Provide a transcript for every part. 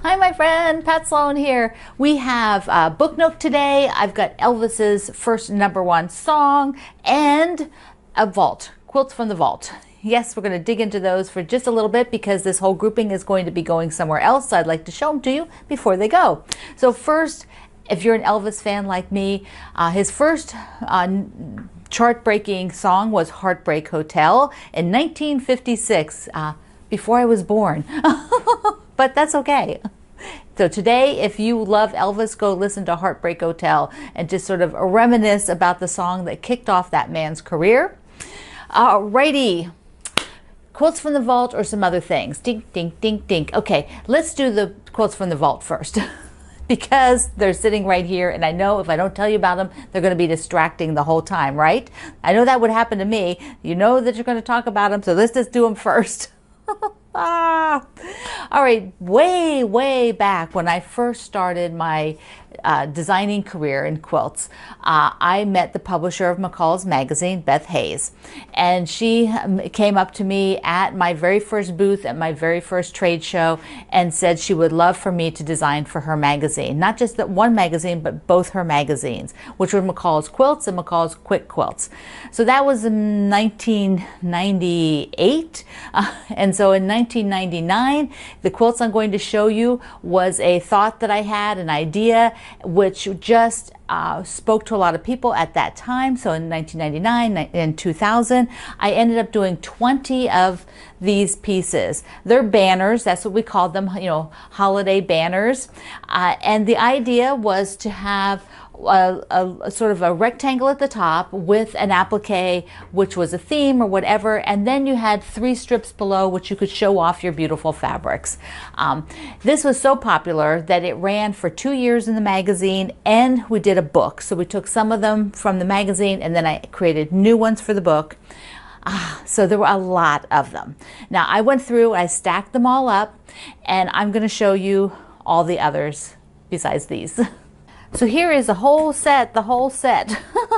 Hi, my friend, Pat Sloan here. We have Book Nook today. I've got Elvis's first #1 song and a vault, Quilts from the Vault. Yes, we're going to dig into those for just a little bit because this whole grouping is going to be going somewhere else. So I'd like to show them to you before they go. So first, if you're an Elvis fan like me, his first chart-breaking song was Heartbreak Hotel in 1956, before I was born. But that's okay. So today, if you love Elvis, go listen to Heartbreak Hotel and just sort of reminisce about the song that kicked off that man's career. Alrighty. Quilts from the Vault or some other things. Dink, dink, dink, dink. Okay, let's do the Quilts from the Vault first. Because they're sitting right here, and I know if I don't tell you about them, they're going to be distracting the whole time, right? I know that would happen to me. You know that you're going to talk about them, so let's just do them first. All right, way back when I first started my designing career in quilts, I met the publisher of McCall's magazine, Beth Hayes, and she came up to me at my very first booth at my very first trade show and said she would love for me to design for her magazine, not just that one magazine, but both her magazines, which were McCall's Quilts and McCall's Quick Quilts. So that was in 1998, and so in 1999, the quilts I'm going to show you was a thought that I had, an idea, which just spoke to a lot of people at that time. So in 1999 and 2000, I ended up doing 20 of these pieces. They're banners, that's what we called them, you know, holiday banners. And the idea was to have a sort of a rectangle at the top with an applique, which was a theme or whatever, and then you had 3 strips below which you could show off your beautiful fabrics. This was so popular that it ran for 2 years in the magazine, and we did a book. So we took some of them from the magazine and then I created new ones for the book. So there were a lot of them. Now I went through, I stacked them all up, and I'm going to show you all the others besides these. So here is the whole set,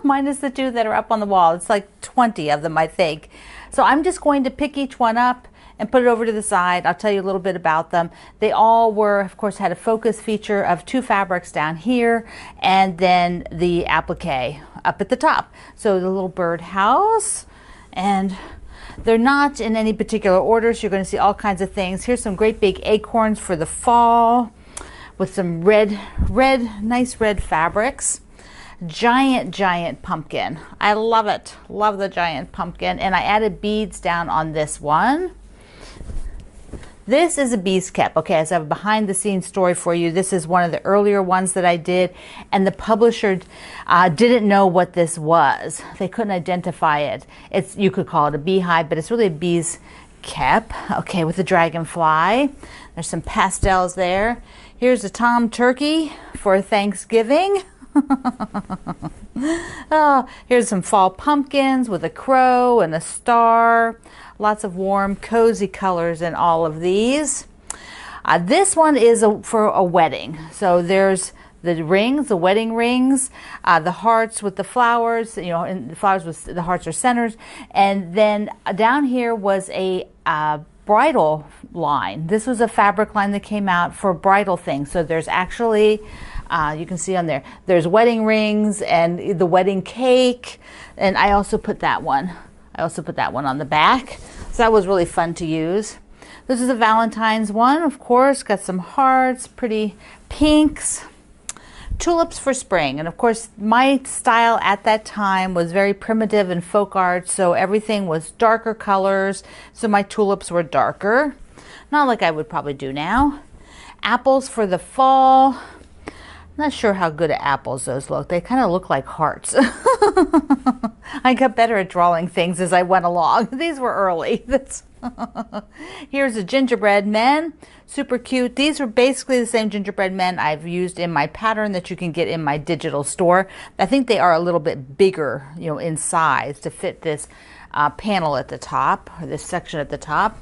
minus the 2 that are up on the wall. It's like 20 of them, I think. So I'm just going to pick each one up and put it over to the side. I'll tell you a little bit about them. They all were, of course, had a focus feature of 2 fabrics down here and then the applique up at the top. So the little bird house, and they're not in any particular order, so you're going to see all kinds of things. Here's some great big acorns for the fall, with some nice red fabrics. Giant pumpkin. I love it. Love the giant pumpkin. And I added beads down on this one. This is a bees cap. Okay, so I have a behind the scenes story for you. This is one of the earlier ones that I did, and the publisher didn't know what this was. They couldn't identify it. You could call it a beehive, but it's really a bees cap. Okay, with the dragonfly. There's some pastels there. Here's a tom turkey for Thanksgiving. Here's some fall pumpkins with a crow and a star. Lots of warm, cozy colors in all of these. This one is for a wedding. So there's the rings, the wedding rings, the hearts with the flowers, you know, and the flowers with the hearts are centers. And then down here was a bridal line. This was a fabric line that came out for bridal things. So there's actually, you can see on there, there's wedding rings and the wedding cake. And I also put that one. On the back. So that was really fun to use. This is a Valentine's one, of course. Got some hearts, pretty pinks. Tulips for spring, and of course my style at that time was very primitive and folk art, so everything was darker colors, so my tulips were darker, not like I would probably do now. Apples for the fall. Not sure how good at apples those look. They kind of look like hearts. I got better at drawing things as I went along. These were early. Here's a gingerbread men. Super cute. These are basically the same gingerbread men I've used in my pattern that you can get in my digital store. I think they are a little bit bigger, you know, in size to fit this panel at the top, or this section at the top.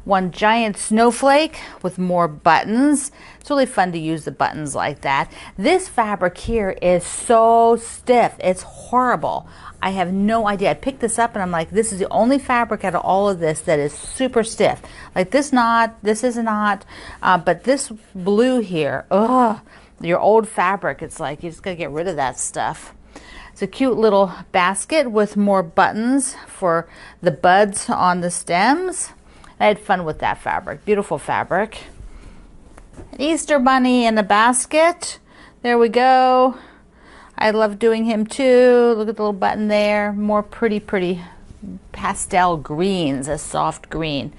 one giant snowflake with more buttons. It's really fun to use the buttons like that. This fabric here is so stiff. It's horrible. I have no idea. I picked this up and I'm like, this is the only fabric out of all of this that is super stiff. Like this knot, this is a knot, but this blue here, ugh, your old fabric, it's like you just gotta get rid of that stuff. It's a cute little basket with more buttons for the buds on the stems. I had fun with that fabric. Beautiful fabric. An Easter bunny in a basket. There we go. I love doing him too. Look at the little button there. More pretty pastel greens, a soft green.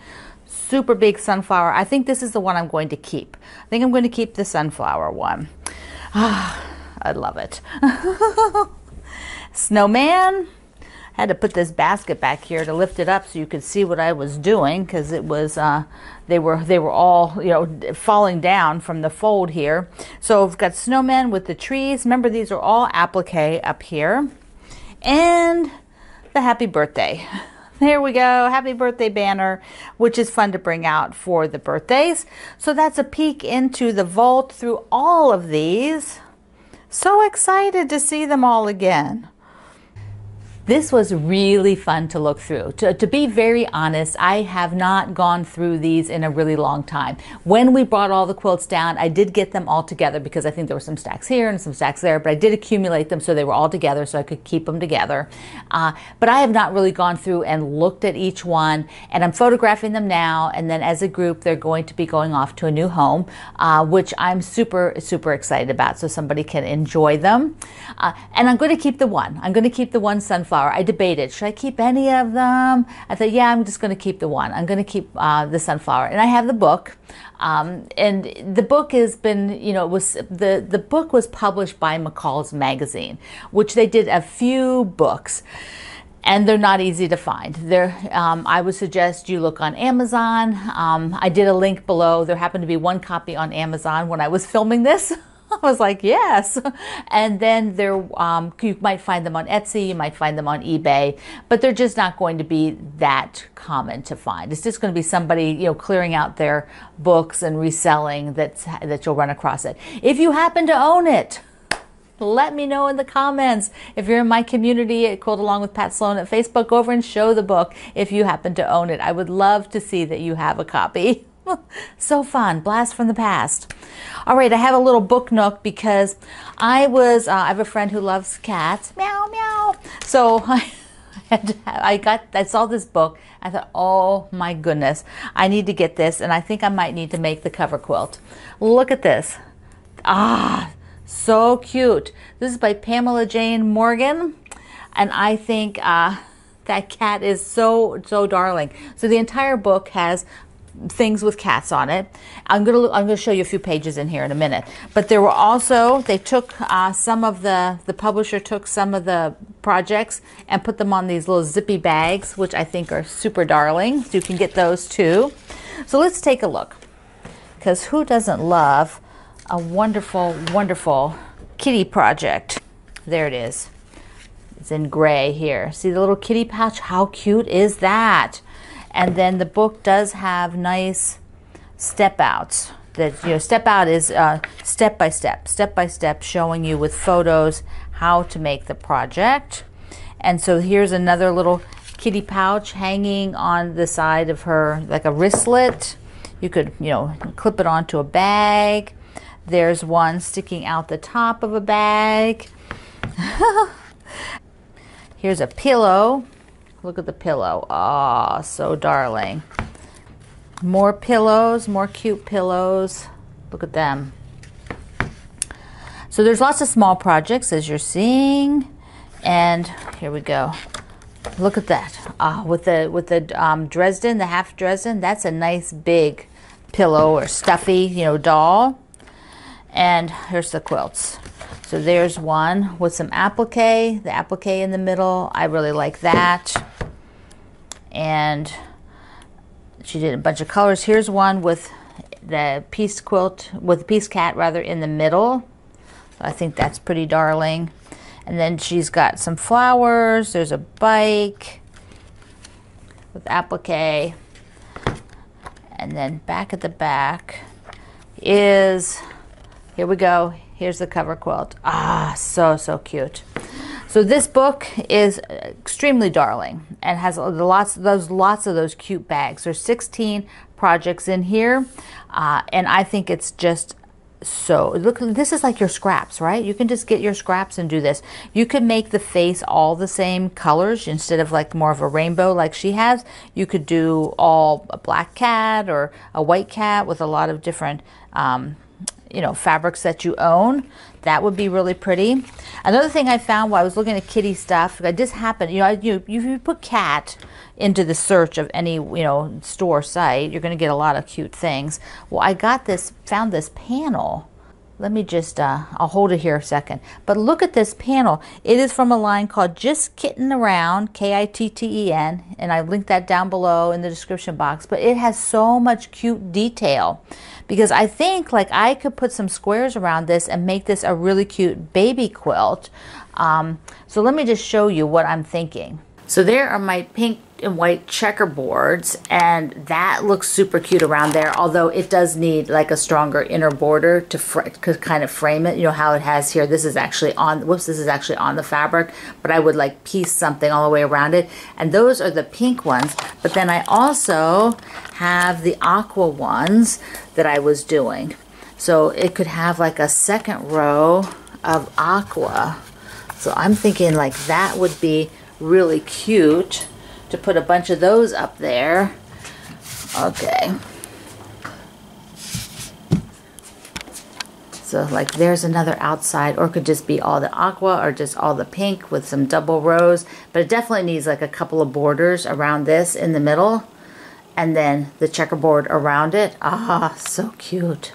Super big sunflower. I think this is the one I'm going to keep. I think I'm going to keep the sunflower one. I love it. Snowman. I had to put this basket back here to lift it up so you could see what I was doing, because it was they were all, you know, falling down from the fold here. So we've got snowmen with the trees. Remember, these are all applique up here, and the happy birthday. There we go, happy birthday banner, which is fun to bring out for the birthdays. So that's a peek into the vault through all of these. So excited to see them all again. This was really fun to look through. To be very honest, I have not gone through these in a really long time. When we brought all the quilts down, I did get them all together because I think there were some stacks here and some stacks there, but I did accumulate them so they were all together so I could keep them together. But I have not really gone through and looked at each one, and I'm photographing them now, and then as a group, they're going to be going off to a new home, which I'm super excited about, so somebody can enjoy them. And I'm going to keep the one. I'm going to keep the one sunflower. I debated, should I keep any of them? I thought, yeah, I'm just going to keep the one. I'm going to keep the sunflower. And I have the book. And the book has been, you know, the book was published by McCall's Magazine, which they did a few books. And they're not easy to find. I would suggest you look on Amazon. I did a link below. There happened to be one copy on Amazon when I was filming this. I was like, yes. And then you might find them on Etsy, you might find them on eBay, but they're just not going to be that common to find. It's just going to be somebody, you know, clearing out their books and reselling that you'll run across it. If you happen to own it, let me know in the comments. If you're in my community at Quilt Along with Pat Sloan at Facebook, go over and show the book if you happen to own it. I would love to see that you have a copy. So fun, blast from the past. All right, I have a little book nook because I have a friend who loves cats. Meow, meow. So I saw this book. I thought, oh my goodness, I need to get this, and I think I might need to make the cover quilt. Look at this. So cute. This is by Pamela Jane Morgan, and I think that cat is so darling. So the entire book has things with cats on it. I'm gonna show you a few pages in here in a minute. But there were also, they took some of the publisher took some of the projects and put them on these little zippy bags, which I think are super darling. So you can get those too. So let's take a look, because who doesn't love a wonderful kitty project? There it is. It's in gray here. See the little kitty pouch? How cute is that? And then the book does have nice step outs. That, you know, step out is step by step, showing you with photos how to make the project. And so here's another little kitty pouch hanging on the side of her, like a wristlet. You could, you know, clip it onto a bag. There's one sticking out the top of a bag. Here's a pillow. Look at the pillow. Oh, so darling. More pillows, more cute pillows. Look at them. So there's lots of small projects, as you're seeing. And here we go. Look at that. With the Dresden, the half Dresden, that's a nice big pillow or stuffy, you know, doll. And here's the quilts. So there's one with some applique, the applique in the middle. I really like that. And she did a bunch of colors. Here's one with the piece quilt, with the piece cat rather, in the middle. So I think that's pretty darling. And then she's got some flowers. There's a bike with applique. And then back at the back is, here we go. Here's the cover quilt. Ah, so, so cute. So this book is extremely darling and has lots of those cute bags. There's 16 projects in here, and I think it's just so, look, this is like your scraps, right? You can just get your scraps and do this. You could make the face all the same colors instead of like more of a rainbow like she has. You could do all a black cat or a white cat with a lot of different you know, fabrics that you own. That would be really pretty. Another thing I found while I was looking at kitty stuff, I just happened, you know, you put cat into the search of any, you know, store site, you're going to get a lot of cute things. Well, I found this panel. Let me just, I'll hold it here a second. But look at this panel. It is from a line called Just Kitten Around, K-I-T-T-E-N, and I linked that down below in the description box. But it has so much cute detail because I think like I could put some squares around this and make this a really cute baby quilt. So let me just show you what I'm thinking. So there are my pink and white checkerboards, and that looks super cute around there, although it does need like a stronger inner border to kind of frame it. You know how it has here, this is actually on, whoops, this is actually on the fabric, but I would like piece something all the way around it. And those are the pink ones, but then I also have the aqua ones that I was doing. So it could have like a second row of aqua. So I'm thinking like that would be really cute to put a bunch of those up there. Okay. So like there's another outside, or it could just be all the aqua or just all the pink with some double rows, but it definitely needs like a couple of borders around this in the middle and then the checkerboard around it. Ah, so cute.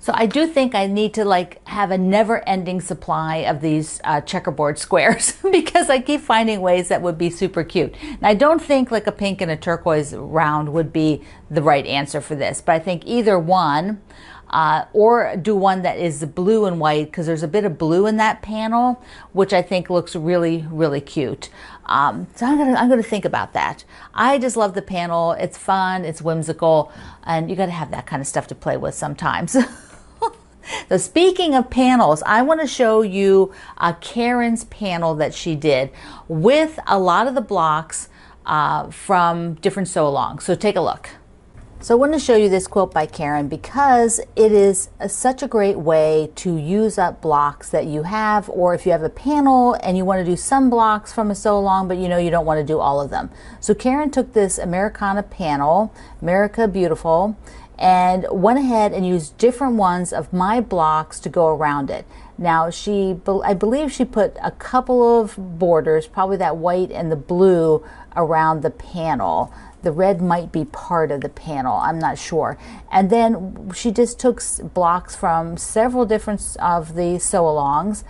So I do think I need to like have a never-ending supply of these checkerboard squares because I keep finding ways that would be super cute. And I don't think like a pink and a turquoise round would be the right answer for this, but I think either one, or do one that is blue and white because there's a bit of blue in that panel, which I think looks really, really cute. So I'm gonna think about that. I just love the panel. It's fun, it's whimsical, and you gotta have that kind of stuff to play with sometimes. So speaking of panels, I want to show you Karen's panel that she did with a lot of the blocks from different sew-alongs. So take a look. So I want to show you this quilt by Karen because it is such a great way to use up blocks that you have, or if you have a panel and you want to do some blocks from a sew-along but you know you don't want to do all of them. So Karen took this Americana panel, America Beautiful, and went ahead and used different ones of my blocks to go around it. Now I believe she put a couple of borders, probably that white and the blue, around the panel. The red might be part of the panel, I'm not sure. And then she just took blocks from several different of the sew-alongs,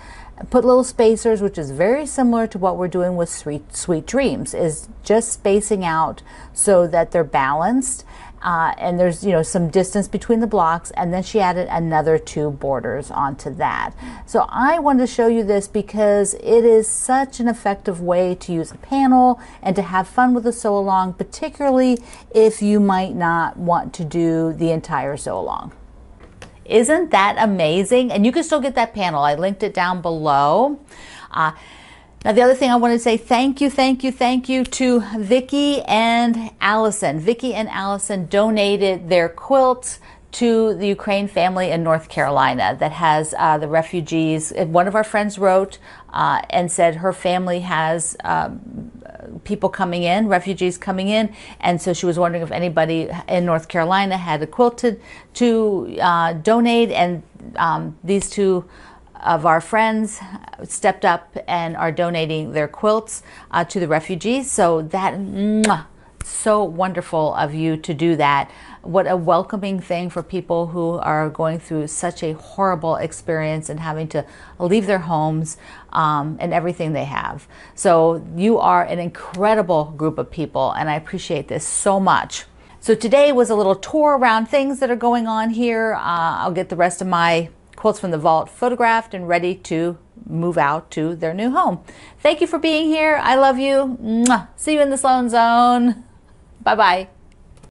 put little spacers, which is very similar to what we're doing with Sweet Dreams, is just spacing out so that they're balanced. And there's, you know, some distance between the blocks, and then she added another 2 borders onto that. So I wanted to show you this because it is such an effective way to use a panel and to have fun with a sew-along, particularly if you might not want to do the entire sew-along. Isn't that amazing? And you can still get that panel. I linked it down below. Now, the other thing I want to say, thank you to Vicki and Alison. Vicki and Alison donated their quilts to the Ukraine family in North Carolina that has the refugees. One of our friends wrote and said her family has people coming in, refugees coming in, and so she was wondering if anybody in North Carolina had a quilt to donate, and these two of our friends stepped up and are donating their quilts to the refugees. So that, so wonderful of you to do that. What a welcoming thing for people who are going through such a horrible experience and having to leave their homes and everything they have. So you are an incredible group of people, and I appreciate this so much. So today was a little tour around things that are going on here. I'll get the rest of my quilts from the vault photographed and ready to move out to their new home. Thank you for being here. I love you. Mwah. See you in the Sloan Zone. Bye-bye.